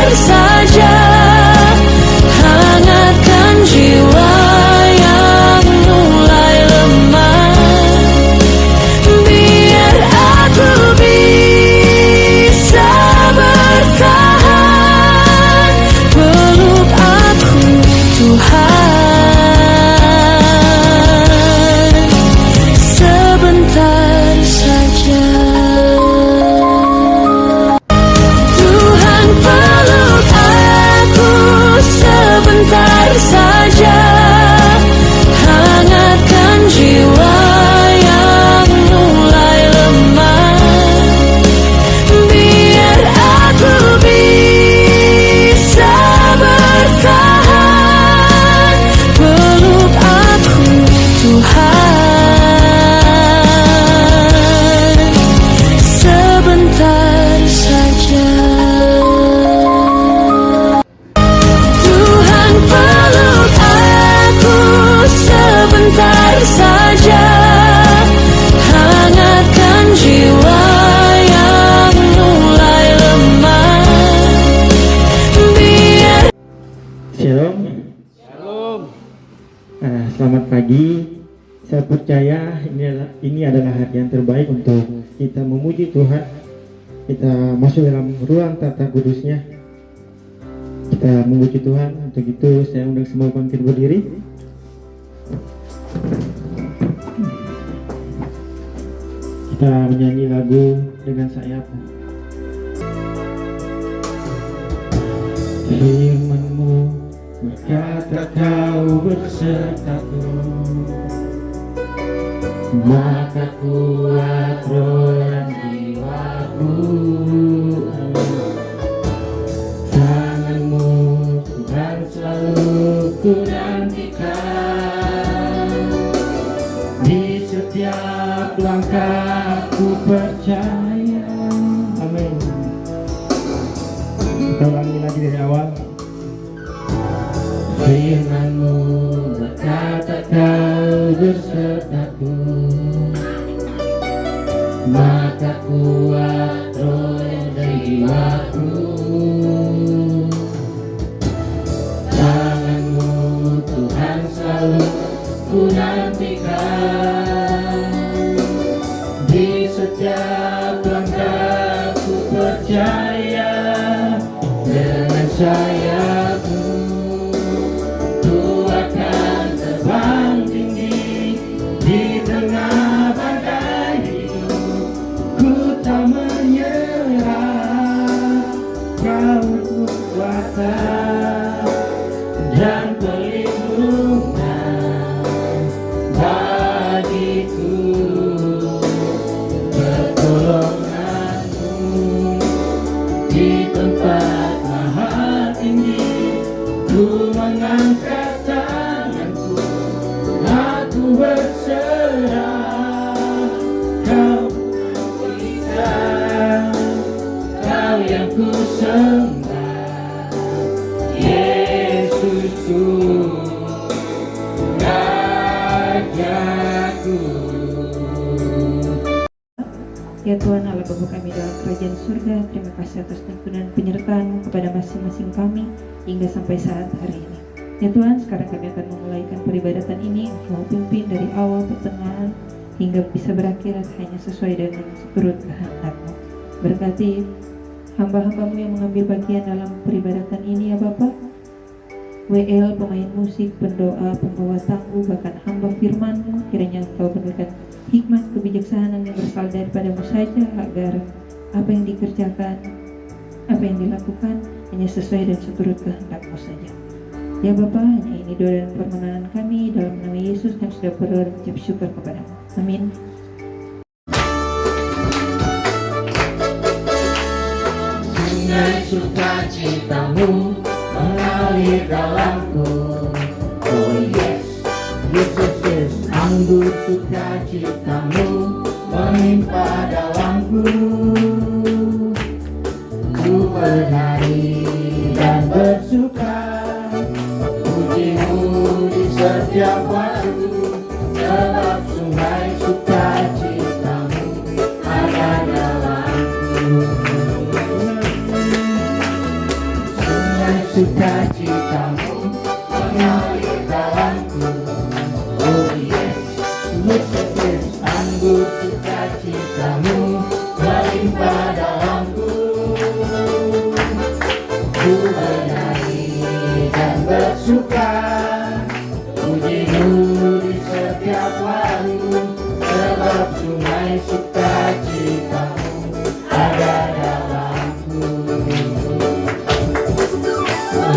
sebentar saja, hangatkan jiwa yang mulai lemah. Biar aku bisa bertahan, peluk aku Tuhan, sebentar saja. Tuhan peluk aku sebentar saja, hangatkan jiwa yang mulai lemah. Biar aku bisa bertahan, peluk aku Tuhan, sebentar saja. Tuhan peluk aku sebentar saja, hangatkan jiwa yang mulai lemah. Biar Shalom. Selamat pagi. Saya percaya ini adalah hari yang terbaik untuk kita memuji Tuhan. Kita masuk dalam ruang tata kudusnya. Kita memuji Tuhan. Untuk itu saya undang semua bangkit berdiri. Kita menyanyi lagu dengan sayap. Firman-Mu berkata Kau bersertaku, maka kuat roh dan jiwaku. Tangan-Mu Tuhan selalu ku nantikan, di setiap langkah ku percaya. Amin. Kita ulangi lagi dari awal. Firman-Mu berkata Kau bersertaku, maka kuat roh dan jiwaku. Tangan-Mu Tuhan selalu ku nantikan, di setiap langkah ku percaya. Dengan sayap-Mu ku akan terbang tinggi di tengah badai hidup. Ku tak menyerah, Kau kekuatan dan perlindungan bagiku. Pertolongan-Mu di tempat maha tinggi, ku mengangkat tanganku, aku berserah. Kau kita, Kau yang ku sembah, Yesusku, Rajaku. Ya Tuhan Allah Bapa kami dalam kerajaan surga, terima kasih atas tuntunan penyertaan kepada masing-masing kami hingga sampai saat hari ini. Ya Tuhan, sekarang kami akan memulaikan peribadatan ini. Engkau pimpin dari awal, pertengahan, hingga bisa berakhir hanya sesuai dengan seturut kehendak-Mu. Berkati hamba-hamba-Mu yang mengambil bagian dalam peribadatan ini ya Bapa. WL, pemain musik, pendoa, pembawa tangguh, bahkan hamba firman-Mu, kiranya Engkau berikan hikmat kebijaksanaan yang berasal daripada-Mu saja, agar apa yang dikerjakan, apa yang dilakukan hanya sesuai dan seturut kehendak-Mu saja. Ya Bapa, hanya ini doa dan permohonan kami dalam nama Yesus yang sudah berdoa dan mengucap syukur kepada-Mu. Amin. Sungai sukacita-Mu mengalir dalamku. Oh yes, Yesus, anggur sukacita-Mu menimpa dalamku. Ku bernyanyi dan bersuka, puji-Mu di setiap waktu, sebab sungai sukacita-Mu ada dalamku. sukacitamu mengalir dalamku. Oh yes, Yesus, anggur sukacitamu melimpah dalamku. Ku bernyanyi dan bersuka, pujimu di setiap waktu, sebab sungai sukacitamu ada dalamku.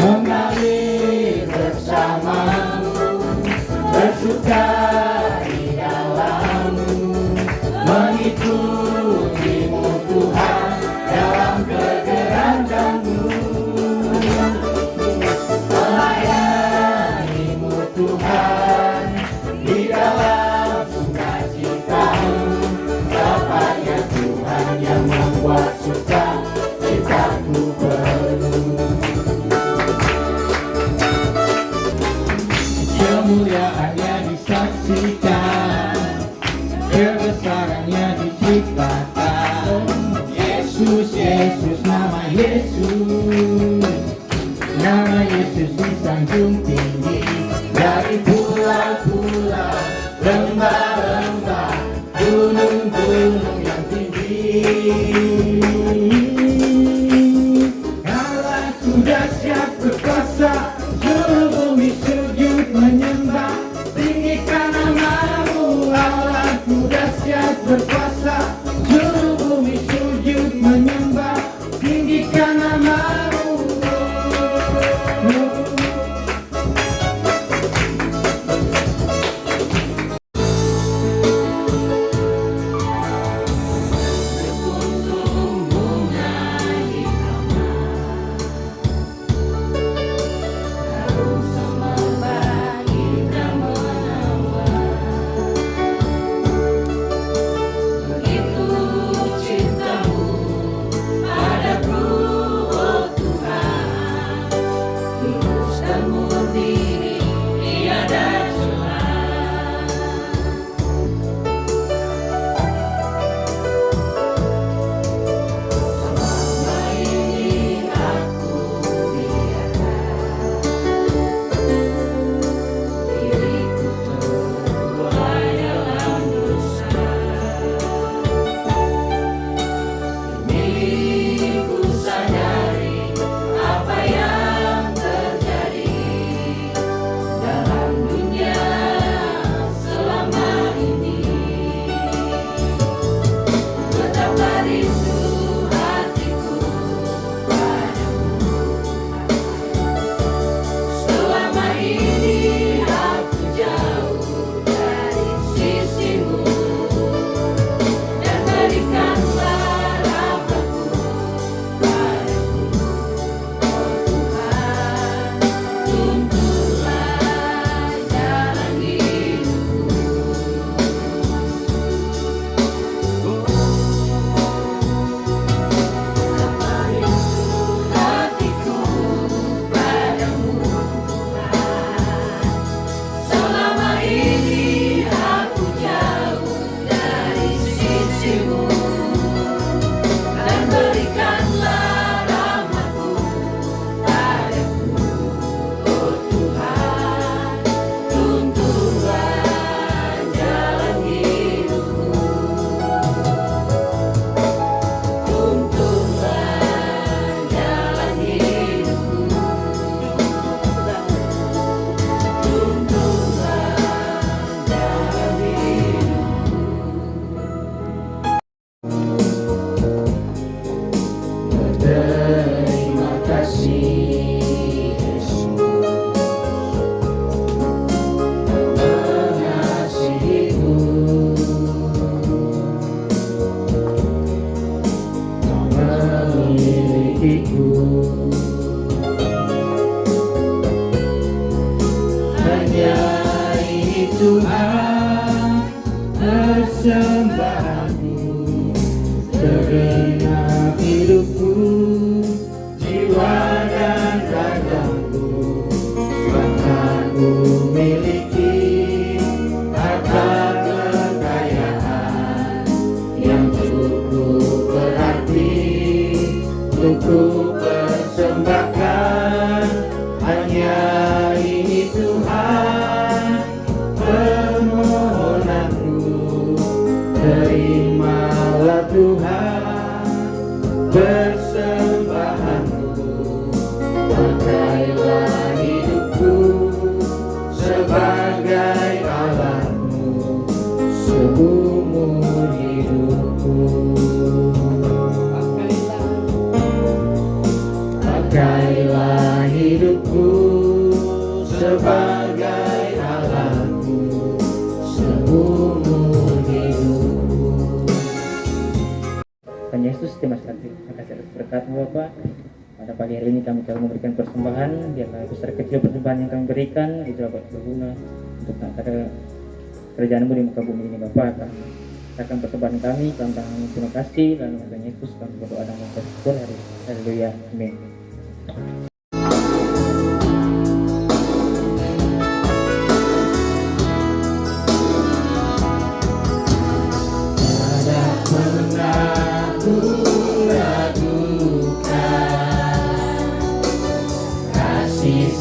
Mengalir bersamamu, bersuka di dalammu, mengikutimu Tuhan dalam kegerakanmu, melayanimu Tuhan di dalam sukacitamu. Bapaknya Tuhan yang membuat sukacitaku penuh. Kemuliaannya disaksikan, kebesarannya diciptakan. Yesus, Yesus, nama Yesus, nama Yesus disanjung tinggi. Dari pulau-pulau, lembah-lembah, gunung-gunung yang tinggi. Allahku dahsyat berkuasa, seluruh bumi sujud menyembah, tinggikan namamu. Allahku dahsyat berkuasa, seluruh bumi sujud menyembah, tinggikan namamu. Tuhan persembahanku, segenap hidupku, jiwa dan ragaku, bahkan ku miliki harta kekayaan yang cukup berarti untuk ku persembahkan Tuhan Yesus, terima kasih atas berkat-Mu Bapa. Pada pagi hari ini kami telah memberikan persembahan, biarlah besar kecil persembahan yang kami berikan itu dapat berguna untuk kerajaan-Mu di muka bumi ini Bapa. Kami akan persembahan kami, tentang terima kasih, lalu Tuhan Yesus kami berdoa dan bersyukur. Haleluya, amin.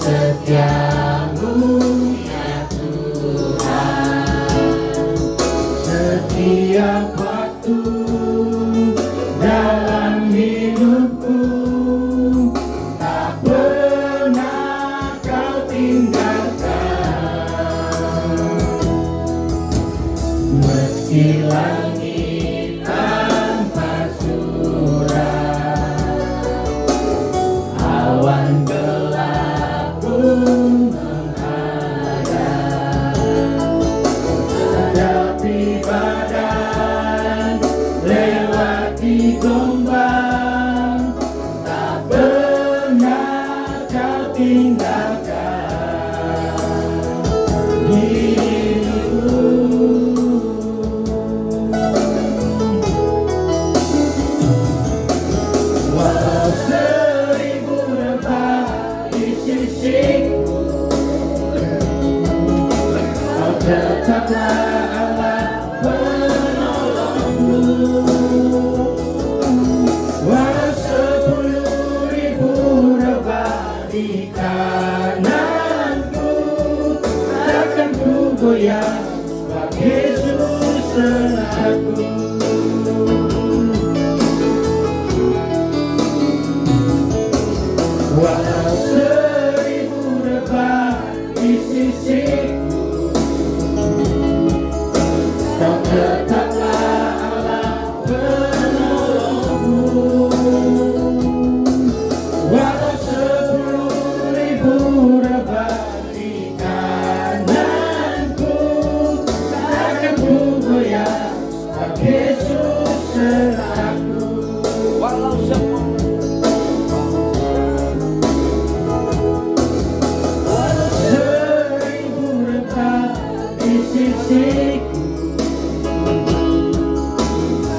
Setiamu ya Tuhan, setiap waktu dalam hidupku tak pernah Kau tinggalkan. Meski langit tanpa surah, awan gelap menghadap, hadapi badai, lewati gelombang, tak pernah Kau tinggalkan diriku. Walau seribu rebah di sisiku, Kau tetaplah Allah penolongku. Walau 10.000 rebah di kananku, takkan ku goyah sebab Yesus sertaku. Walau 1000 rebah di sisiku, Kau tetaplah Allah penolongku. Walau 10.000 rebah di kananku, takkan ku goyah sebab Yesus sertaku. Walau 1000 rebah di sisiku,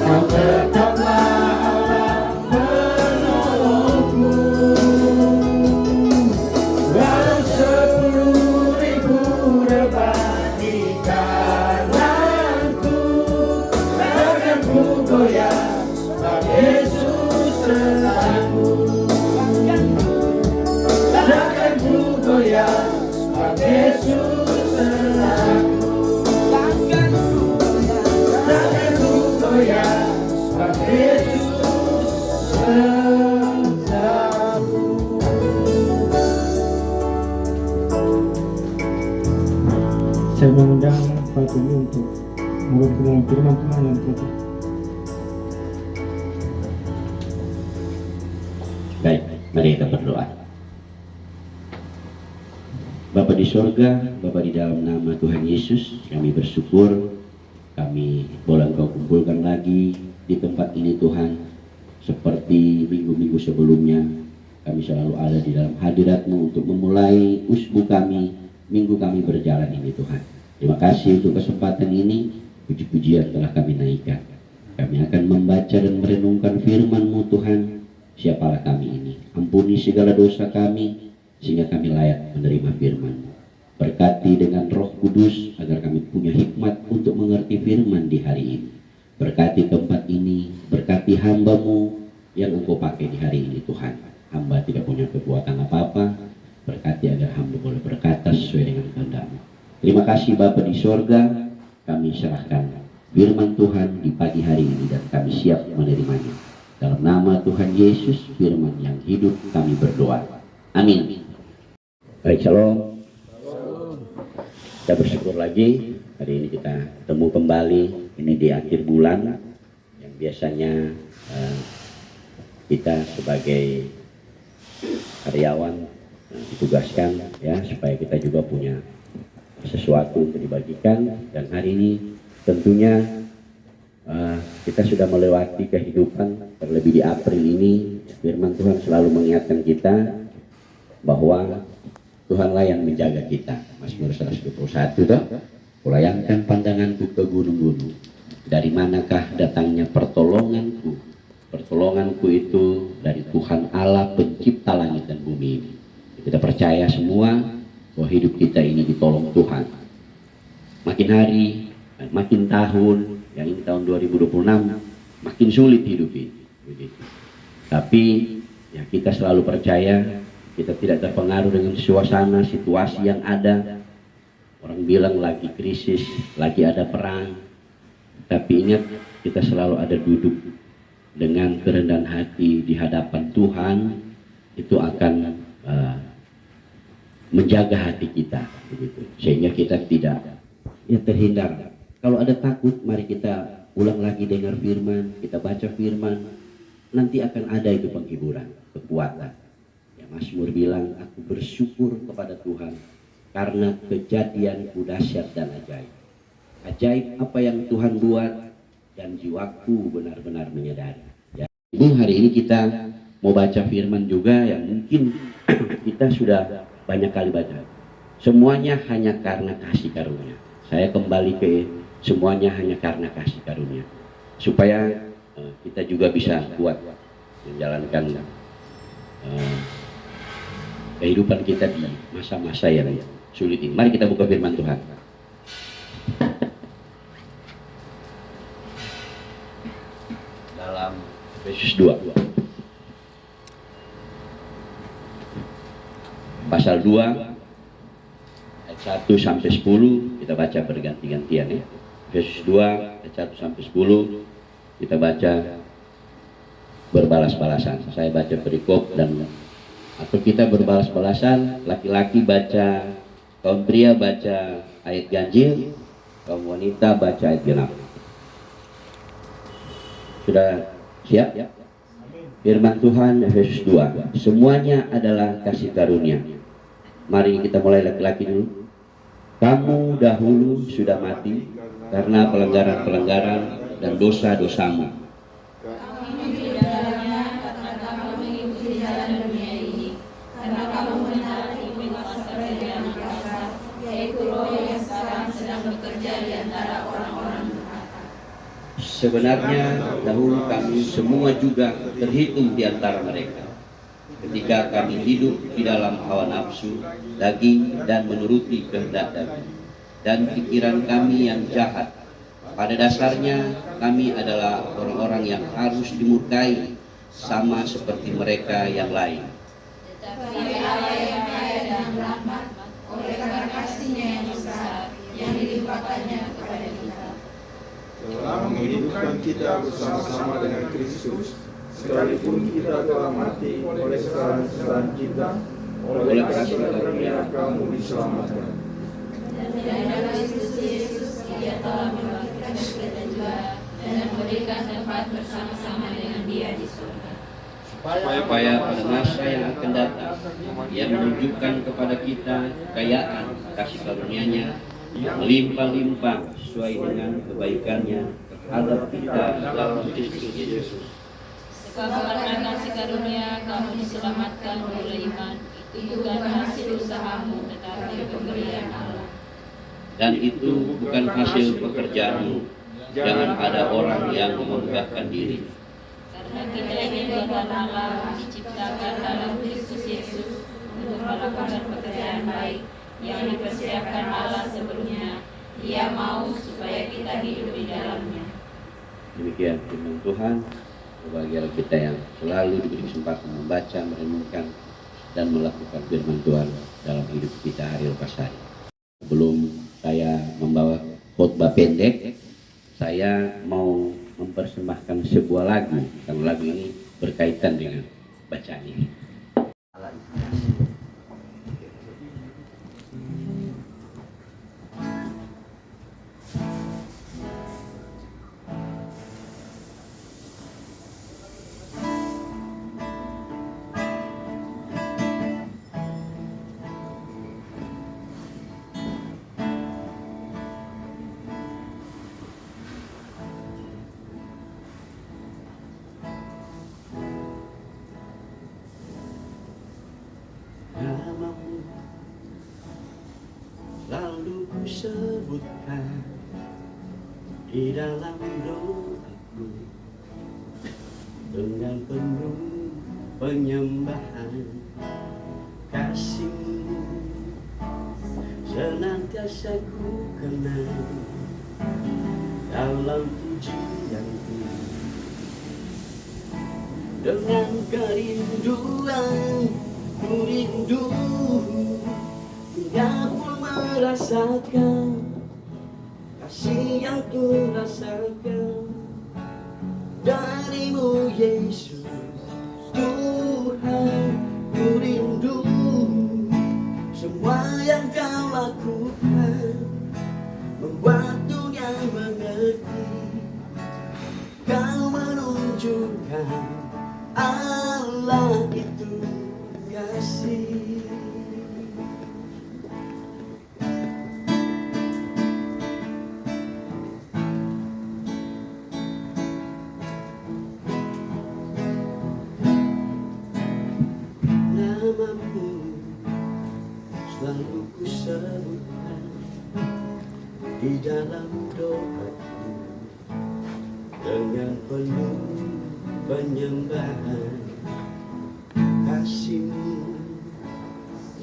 Kau tetaplah Allah penolongku. Walau 10.000 rebah di kananku, takkan ku goyah sebab Yesus sertaku. Takkan ku goyah sebab Yesus sertaku. Takkan ku goyah sebab Yesus sertaku. Saya mengundang Pak Tumi untuk mengumpulkan firman Tuhan yang telah. Baik, mari kita berdoa. Bapa di sorga, Bapa di dalam nama Tuhan Yesus, kami bersyukur kami boleh Engkau kumpulkan lagi di tempat ini Tuhan. Seperti minggu-minggu sebelumnya, kami selalu ada di dalam hadirat-Mu untuk memulai usbu kami, minggu kami berjalan ini Tuhan. Terima kasih untuk kesempatan ini, puji-pujian telah kami naikkan. Kami akan membaca dan merenungkan firman-Mu Tuhan. Siapalah kami ini? Ampuni segala dosa kami, sehingga kami layak menerima firman-Mu. Berkati dengan Roh Kudus agar kami punya hikmat untuk mengerti firman di hari ini. Berkati tempat ini, berkati hamba-Mu yang Engkau pakai di hari ini Tuhan. Hamba tidak punya kekuatan apa-apa, berkati agar hamba boleh berkata sesuai dengan kehendak-Mu. Terima kasih Bapa di sorga, kami serahkan firman Tuhan di pagi hari ini dan kami siap menerimanya. Dalam nama Tuhan Yesus, firman yang hidup kami berdoa. Amin. Baik, shalom. Kita bersyukur lagi, hari ini kita ketemu kembali, ini di akhir bulan, yang biasanya kita sebagai karyawan ditugaskan ya, supaya kita juga punya sesuatu untuk dibagikan. Dan hari ini tentunya kita sudah melewati kehidupan, terlebih di April ini firman Tuhan selalu mengingatkan kita bahwa Tuhanlah yang menjaga kita. Mazmur 121 toh, kulayangkan pandanganku ke gunung-gunung, dari manakah datangnya pertolonganku? Pertolonganku itu dari Tuhan Allah pencipta langit dan bumi ini. Kita percaya semua bahwa hidup kita ini ditolong Tuhan. Makin hari, makin tahun, yang ini tahun 2026, makin sulit hidup ini. Begitu. Tapi ya kita selalu percaya, kita tidak terpengaruh dengan suasana, situasi yang ada. Orang bilang lagi krisis, lagi ada perang. Tapi ingat, kita selalu ada duduk dengan kerendahan hati di hadapan Tuhan. Itu akan menjaga hati kita, begitu. Sehingga kita tidak terhindar. Kalau ada takut, mari kita ulang lagi dengar firman, kita baca firman, nanti akan ada itu penghiburan, kekuatan. Ya, Mazmur bilang, aku bersyukur kepada Tuhan karena kejadianku dahsyat dan ajaib. Ajaib apa yang Tuhan buat dan jiwaku benar-benar menyadari. Ya. Ibu, hari ini kita mau baca firman juga yang mungkin kita sudah banyak kali baca. Semuanya hanya karena kasih karunia. Saya kembali ke semuanya hanya karena kasih karunia, supaya kita juga bisa kuat menjalankan kehidupan kita di masa-masa yang sulit ini. Mari kita buka firman Tuhan. Dalam Efesus 2 pasal 2 ayat 1 sampai 10 kita baca berganti-gantian ya. Efesus 2 ayat 1 sampai 10 kita baca berbalas-balasan. Saya baca perikop dan atau kita berbalas-balasan, laki-laki baca, kaum pria baca ayat ganjil, kaum wanita baca ayat genap. Sudah siap? Firman Tuhan Efesus 2, semuanya adalah kasih karunia. Mari kita mulai laki-laki dulu. Kamu dahulu sudah mati karena pelanggaran-pelanggaran dan dosa-dosamu. Sebenarnya dahulu kami semua juga terhitung di antara mereka. Ketika kami hidup di dalam hawa nafsu, daging dan menuruti kehendak daging dan pikiran kami yang jahat. Pada dasarnya kami adalah orang-orang yang harus dimurkai sama seperti mereka yang lain. Tetapi Allah yang kaya dan rahmat, oleh karena kasih-Nya yang besar, yang dilimpahkannya kepada kita, telah menghidupkan kita bersama-sama dengan Kristus, sekalipun kita telah mati oleh kesalahan-kesalahan kita, oleh kasih karunia kamu diselamatkan. dan dalam Kristus Yesus Dia telah membangkitkan kita juga dan memberikan tempat bersama-sama dengan Dia di surga. Supaya pada masa yang akan datang, Ia menunjukkan kepada kita kekayaan kasih karunia-Nya melimpah-limpah sesuai dengan kebaikannya terhadap kita dalam Kristus Yesus. Sebab karena kasih karunia kamu diselamatkan oleh iman, itu bukan hasil usahamu, tetapi pemberian Allah. Dan itu bukan hasil pekerjaanmu. Jangan ada orang yang membanggakan diri. Karena kita ini buatan Allah, diciptakan dalam Kristus Yesus untuk melakukan pekerjaan baik yang dipersiapkan Allah sebelumnya. Dia mau supaya kita hidup di dalamnya. Demikian firman Tuhan. Berbahagialah kita yang selalu diberi kesempatan membaca, merenungkan, dan melakukan firman Tuhan dalam hidup kita hari lepas hari. Sebelum saya membawa khotbah pendek, saya mau mempersembahkan sebuah lagu. Dan lagu ini berkaitan dengan bacaan ini. sebutkan di dalam doaku dengan penuh penyembahan kasih-Mu senantiasa ku kenang dalam pujianku dengan kerinduan ku rindu hingga pun merasakan kasih yang ku rasakan dari-Mu Yesus Tuhan. Ku rindu semua yang Kau lakukan membuat dunia mengerti Kau menunjukkan Allah itu kasih. Nama-Mu selalu ku sebutkan di dalam doaku dengan penuh penyembahan kasih-Mu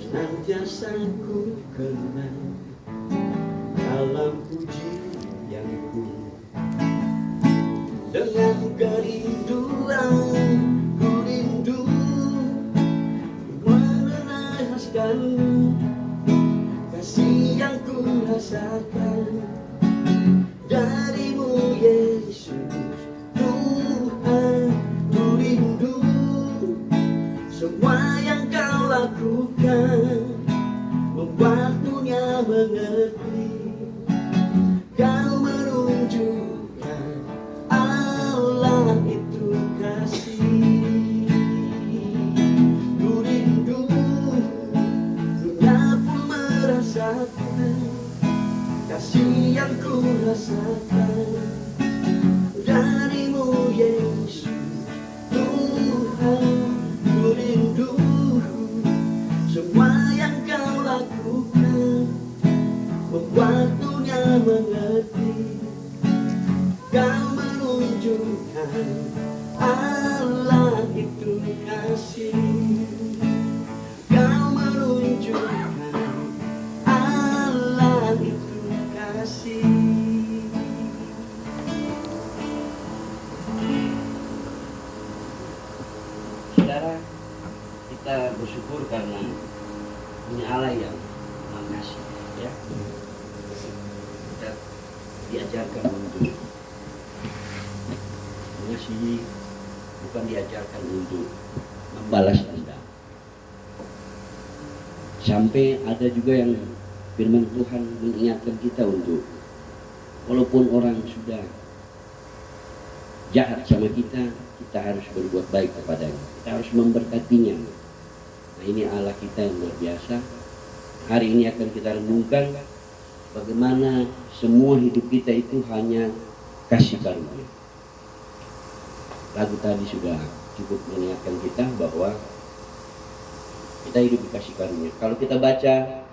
senantiasa ku kenang dalam pujianku dengan kerinduan ku rindu mengenaskan-Mu kasih yang ku rasakan dari-Mu Yesus Tuhan. Ku rindu semua yang Kau lakukan membuat dunia mengerti Kau menunjukkan Allah itu kasih. Ku rindu dunia pun merasakan kasih yang ku rasakan dari-Mu Yesus Tuhan. Ku rindu semua yang Kau lakukan membuat dunia mengerti Kau menunjukkan Allah itu kasih. Kau menunjukkan Allah itu kasih. Saudara, kita bersyukur karena punya Allah yang mengasihi, ya. Kita diajarkan untuk mengasihi, bukan diajarkan untuk membalas dendam. Sampai ada juga yang firman Tuhan mengingatkan kita untuk walaupun orang sudah jahat sama kita, kita harus berbuat baik kepadanya. Kita harus memberkatinya. Nah, ini Allah kita yang luar biasa. Hari ini akan kita renungkan bagaimana semua hidup kita itu hanya kasih karunia. Lagu tadi sudah cukup mengingatkan kita bahwa kita hidup di kasih karunia. Kalau kita baca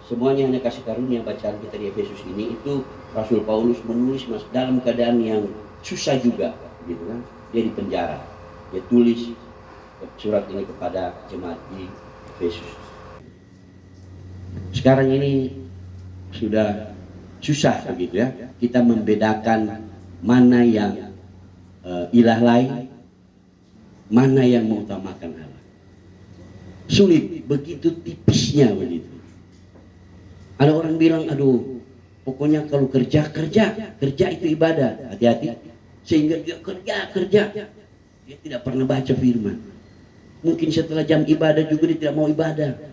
semuanya hanya kasih karunia, bacaan kita di Efesus ini, itu Rasul Paulus menulis dalam keadaan yang susah juga, gitu kan? Dia di penjara. Dia tulis surat ini kepada jemaat di Efesus. Sekarang ini sudah susah begitu ya. Kita membedakan mana yang ilah lain, mana yang mengutamakan Allah. Sulit, begitu tipisnya begitu. Ada orang bilang, aduh, pokoknya kalau kerja itu ibadah. Hati-hati, sehingga dia kerja, dia tidak pernah baca firman. Mungkin setelah jam ibadah juga dia tidak mau ibadah.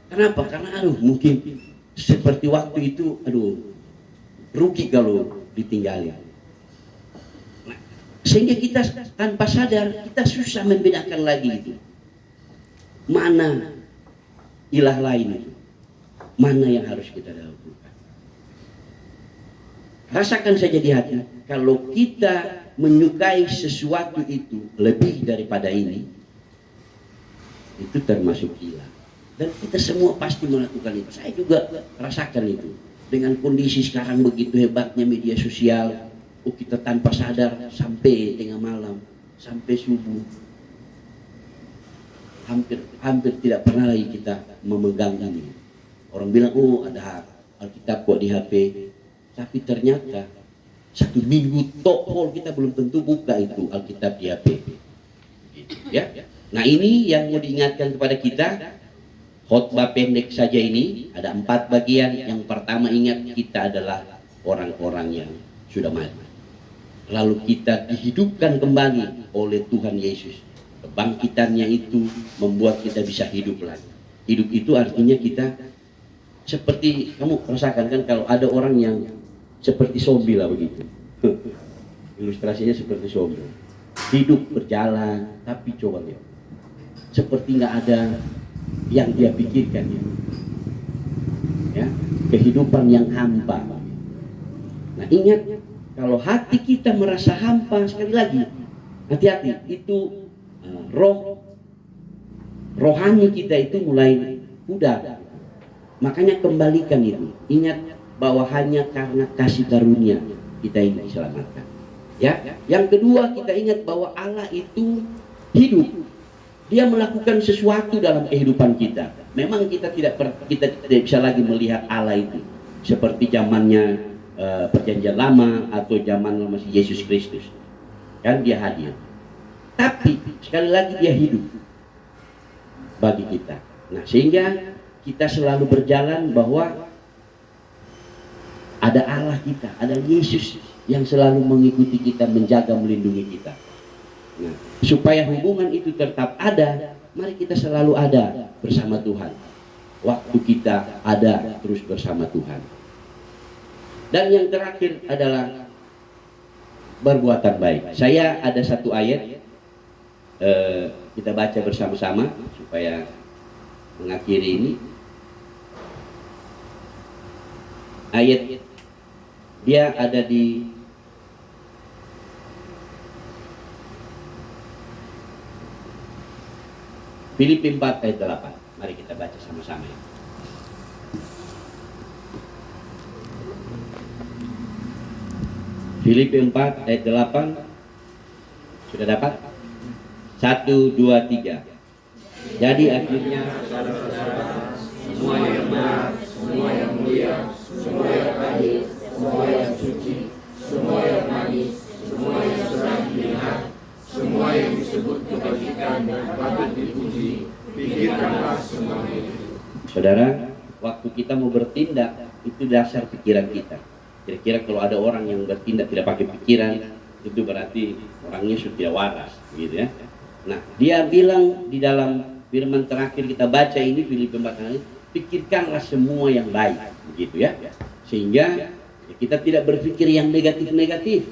Kenapa? Karena mungkin seperti waktu itu, rugi kalau ditinggalin. Nah, sehingga kita tanpa sadar, kita susah membedakan lagi itu. Mana ilah lain itu? Mana yang harus kita lakukan? Rasakan saja di hati, kalau kita menyukai sesuatu itu lebih daripada ini, itu termasuk gila. Dan kita semua pasti melakukan itu. Saya juga rasakan itu. dengan kondisi sekarang begitu hebatnya media sosial, kita tanpa sadar sampai tengah malam, sampai subuh, hampir tidak pernah lagi kita memegang ini. Orang bilang, oh ada Alkitab kok di HP, tapi ternyata 1 minggu tokol kita belum tentu buka itu Alkitab di HP. Gitu, ya. Nah ini yang mau diingatkan kepada kita. Khotbah pendek saja ini ada 4 bagian. Yang pertama, ingat kita adalah orang-orang yang sudah mati. Lalu kita dihidupkan kembali oleh Tuhan Yesus. Kebangkitannya itu membuat kita bisa hidup lagi. Hidup itu artinya kita seperti, kamu rasakan kan kalau ada orang yang seperti zombie lah begitu. Ilustrasinya seperti zombie. Hidup berjalan, tapi coba lihat, seperti nggak ada yang dia pikirkan ya, kehidupan yang hampa. Nah ingat, kalau hati kita merasa hampa, sekali lagi hati-hati, itu rohani kita itu mulai pudar. Makanya kembalikan itu. Ingat bahwa hanya karena kasih karunia kita ini diselamatkan. Ya, yang kedua, kita ingat bahwa Allah itu hidup. Dia melakukan sesuatu dalam kehidupan kita. Memang kita tidak bisa lagi melihat Allah itu seperti zamannya Perjanjian Lama atau zaman masih Yesus Kristus. Kan dia hadir. Tapi sekali lagi dia hidup bagi kita. Nah, sehingga kita selalu berjalan bahwa ada Allah kita, ada Yesus yang selalu mengikuti kita, menjaga, melindungi kita. Nah, supaya hubungan itu tetap ada, mari kita selalu ada bersama Tuhan. Waktu kita ada terus bersama Tuhan. Dan yang terakhir adalah perbuatan baik. Saya ada satu ayat, kita baca bersama-sama supaya mengakhiri ini. Ayat dia ada di Filipi 4 ayat 8. Mari kita baca sama-sama ya. Filipi 4 ayat 8. Sudah dapat? 1, 2, 3. Jadi akhirnya saudara-saudara, semua yang benar, semua yang mulia, semua yang adil, semua yang suci, semua yang manis, semua yang sedang dilihat, semua yang disebut kebajikan dan patut dipuji, pikirkanlah semua itu. Saudara, waktu kita mau bertindak, itu dasar pikiran kita. Kira-kira kalau ada orang yang bertindak tidak pakai pikiran, itu berarti orangnya sudah tidak waras, gitu ya. Nah, dia bilang di dalam firman terakhir kita baca ini, Filipi 4, pikirkanlah semua yang baik, begitu ya. Sehingga kita tidak berpikir yang negatif-negatif,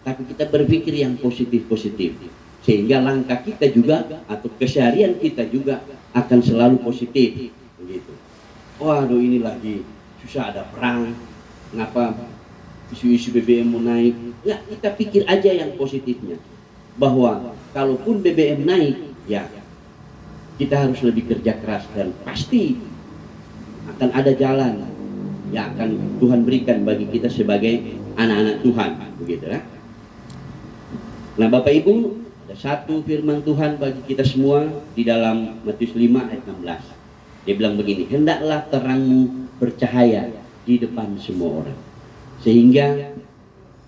tapi kita berpikir yang positif-positif. Sehingga langkah kita juga atau keseharian kita juga akan selalu positif, begitu. Waduh, ini lagi susah, ada perang, kenapa isu-isu BBM mau naik? Ya, kita pikir aja yang positifnya, bahwa kalaupun BBM naik, ya kita harus lebih kerja keras dan pasti akan ada jalan yang akan Tuhan berikan bagi kita sebagai anak-anak Tuhan, begitu ya. Nah, Bapak Ibu, ada satu firman Tuhan bagi kita semua di dalam Matius 5 ayat 16. Dia bilang begini, hendaklah terangmu bercahaya di depan semua orang, sehingga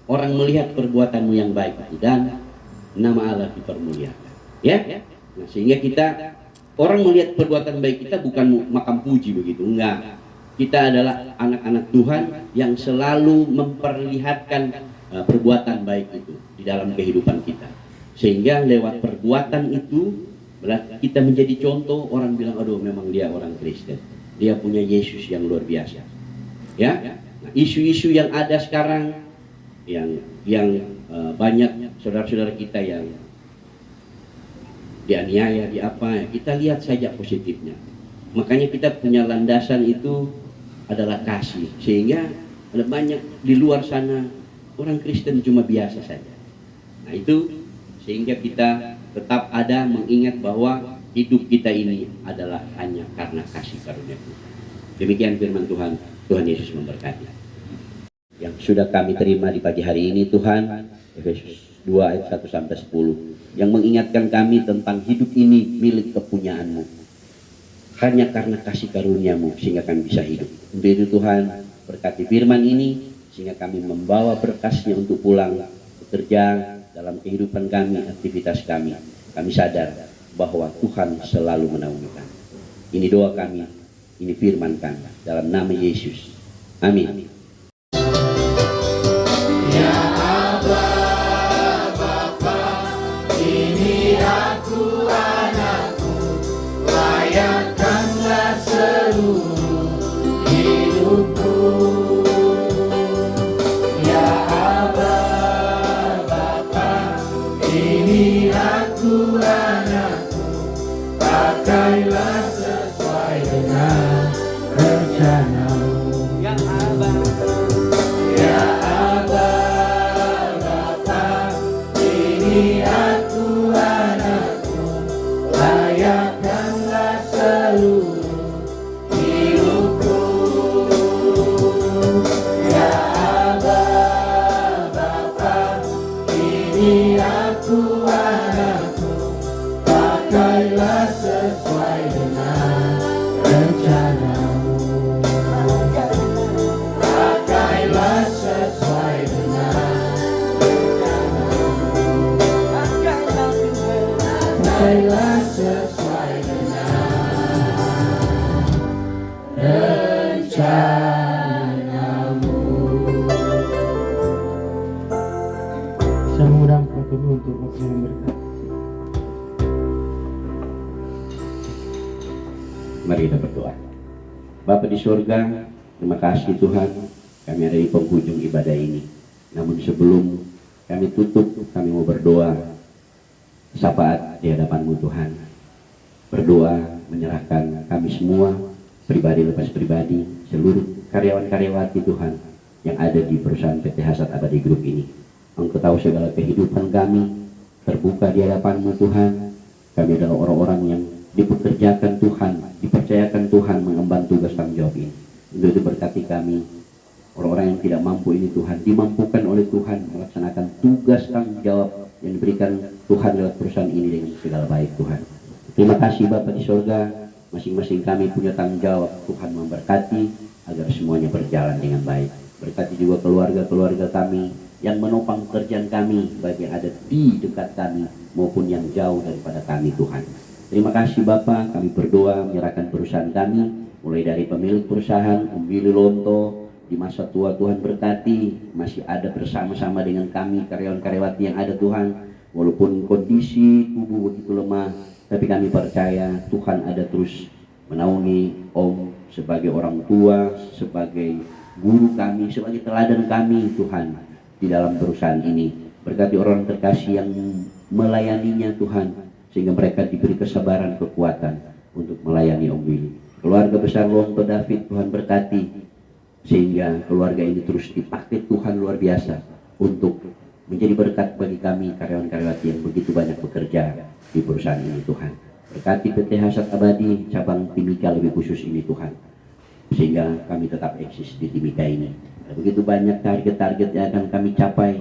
orang melihat perbuatanmu yang baik dan nama Allah dipermuliakan. Ya, nah, sehingga kita, orang melihat perbuatan baik kita bukan makam puji begitu, enggak. Kita adalah anak-anak Tuhan yang selalu memperlihatkan perbuatan baik itu di dalam kehidupan kita. Sehingga lewat perbuatan itu kita menjadi contoh, orang bilang, aduh memang dia orang Kristen. Dia punya Yesus yang luar biasa. Ya, nah, isu-isu yang ada sekarang yang banyak saudara-saudara kita yang dianiaya, di apa, kita lihat saja positifnya. Makanya kita punya landasan itu adalah kasih, sehingga ada banyak di luar sana orang Kristen cuma biasa saja. Nah itu, sehingga kita tetap ada mengingat bahwa hidup kita ini adalah hanya karena kasih karunia Tuhan. Demikian firman Tuhan. Tuhan Yesus memberkati. Yang sudah kami terima di pagi hari ini Tuhan, Efesus 2 ayat 1 sampai 10, yang mengingatkan kami tentang hidup ini milik kepunyaan-Mu. Hanya karena kasih karunia-Mu sehingga kami bisa hidup. Untuk itu Tuhan, berkati firman ini sehingga kami membawa berkasnya untuk pulang bekerja dalam kehidupan kami, aktivitas kami. Kami sadar bahwa Tuhan selalu menaungi kami. Ini doa kami, ini firman kami, dalam nama Yesus. Amin. Pakailah sesuai dengan rencana-Mu. Ya Aba, ya Aba, Bapa, ini aku anakmu, layakkanlah seluruh hidupku. Ya Aba, Bapa, ini aku anakmu, pakailah sesuai dengan rencana-Mu. Pakailah sesuai dengan rencana-Mu. Pakailah sesuai dengan rencana-Mu. Saya mengundang Pak Teguh untuk waktu yang berkat. Mari kita berdoa. Bapa di surga, terima kasih Tuhan, kami ada di penghujung ibadah ini. Namun sebelum kami tutup, kami mau berdoa syafaat di hadapan-Mu Tuhan. Berdoa menyerahkan kami semua, pribadi lepas pribadi, seluruh karyawan-karyawati Tuhan yang ada di perusahaan PT Hasad Abadi Group ini. Engkau tahu segala kehidupan kami, terbuka di hadapan-Mu Tuhan. Kami adalah orang-orang yang dipekerjakan Tuhan, dipercayakan Tuhan mengemban tugas tanggung jawab ini. Untuk itu berkati kami, orang-orang yang tidak mampu ini Tuhan, dimampukan oleh Tuhan melaksanakan tugas tanggung jawab yang diberikan Tuhan lewat perusahaan ini dengan segala baik Tuhan. Terima kasih Bapa di surga, masing-masing kami punya tanggung jawab. Tuhan memberkati agar semuanya berjalan dengan baik. Berkati juga keluarga-keluarga kami yang menopang pekerjaan kami, baik yang ada di dekat kami maupun yang jauh daripada kami Tuhan. Terima kasih Bapak, kami berdoa menyerahkan perusahaan kami, mulai dari pemilik perusahaan, Om Billy Lonto, di masa tua Tuhan berkati, masih ada bersama-sama dengan kami, karyawan-karyawati yang ada Tuhan, walaupun kondisi tubuh begitu lemah, tapi kami percaya Tuhan ada terus menaungi Om sebagai orang tua, sebagai guru kami, sebagai teladan kami Tuhan, di dalam perusahaan ini. Berkati orang terkasih yang melayaninya Tuhan, sehingga mereka diberi kesabaran, kekuatan untuk melayani Om Willy. Keluarga besar Lonto David Tuhan berkati, sehingga keluarga ini terus dipakai Tuhan luar biasa untuk menjadi berkat bagi kami karyawan-karyawati yang begitu banyak bekerja di perusahaan ini Tuhan. Berkati PT Hasad Abadi cabang Timika lebih khusus ini Tuhan, sehingga kami tetap eksis di Timika ini. Begitu banyak target-target yang akan kami capai,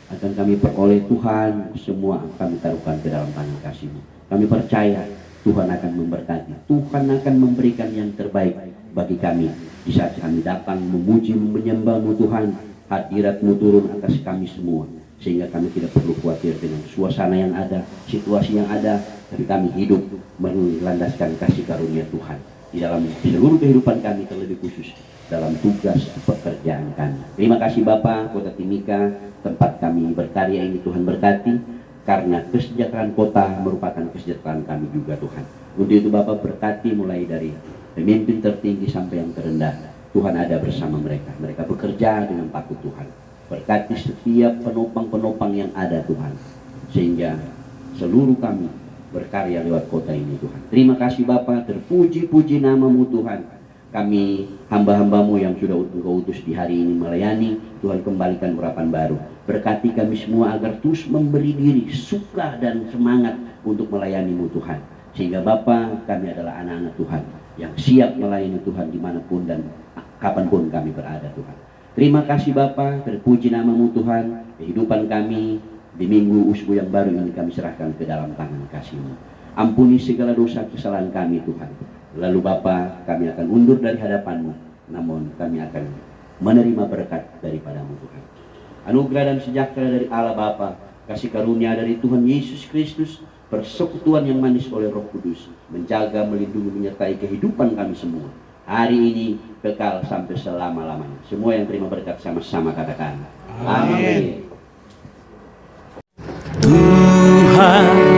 akan kami peroleh Tuhan, semua kami taruhkan ke dalam tangan kasih-Mu. Kami percaya Tuhan akan memberkati, Tuhan akan memberikan yang terbaik bagi kami di saat kami datang memuji, menyembah-Mu Tuhan. Hadirat-Mu turun atas kami semua, sehingga kami tidak perlu khawatir dengan suasana yang ada, situasi yang ada, tapi kami hidup melandaskan kasih karunia Tuhan di dalam seluruh kehidupan kami, terlebih khusus dalam tugas pekerjaan kami. Terima kasih Bapak, Kota Timika, tempat kami berkarya ini Tuhan berkati, karena kesejahteraan kota merupakan kesejahteraan kami juga Tuhan. Untuk itu Bapak berkati mulai dari pemimpin tertinggi sampai yang terendah, Tuhan ada bersama mereka. Mereka bekerja dengan takut Tuhan. Berkati setiap penopang-penopang yang ada Tuhan, sehingga seluruh kami berkarya lewat kota ini Tuhan. Terima kasih Bapak, terpuji-puji nama-Mu Tuhan. Kami hamba-hamba-Mu yang sudah Engkau utus di hari ini melayani, Tuhan kembalikan urapan baru. Berkati kami semua agar terus memberi diri, suka dan semangat untuk melayani-Mu Tuhan. Sehingga Bapa, kami adalah anak-anak Tuhan. yang siap melayani Tuhan dimanapun dan kapanpun kami berada Tuhan. Terima kasih Bapa, terpuji namamu Tuhan. Kehidupan kami di minggu usbu yang baru ini kami serahkan ke dalam tangan kasih-Mu. Ampuni segala dosa kesalahan kami Tuhan. Lalu Bapa, kami akan undur dari hadapan-Mu, namun kami akan menerima berkat daripada-Mu Tuhan. Anugerah dan sejahtera dari Allah Bapa, kasih karunia dari Tuhan Yesus Kristus, persekutuan yang manis oleh Roh Kudus, menjaga, melindungi, menyertai kehidupan kami semua hari ini kekal sampai selama-lamanya. Semua yang terima berkat sama-sama katakan amin. Tuhan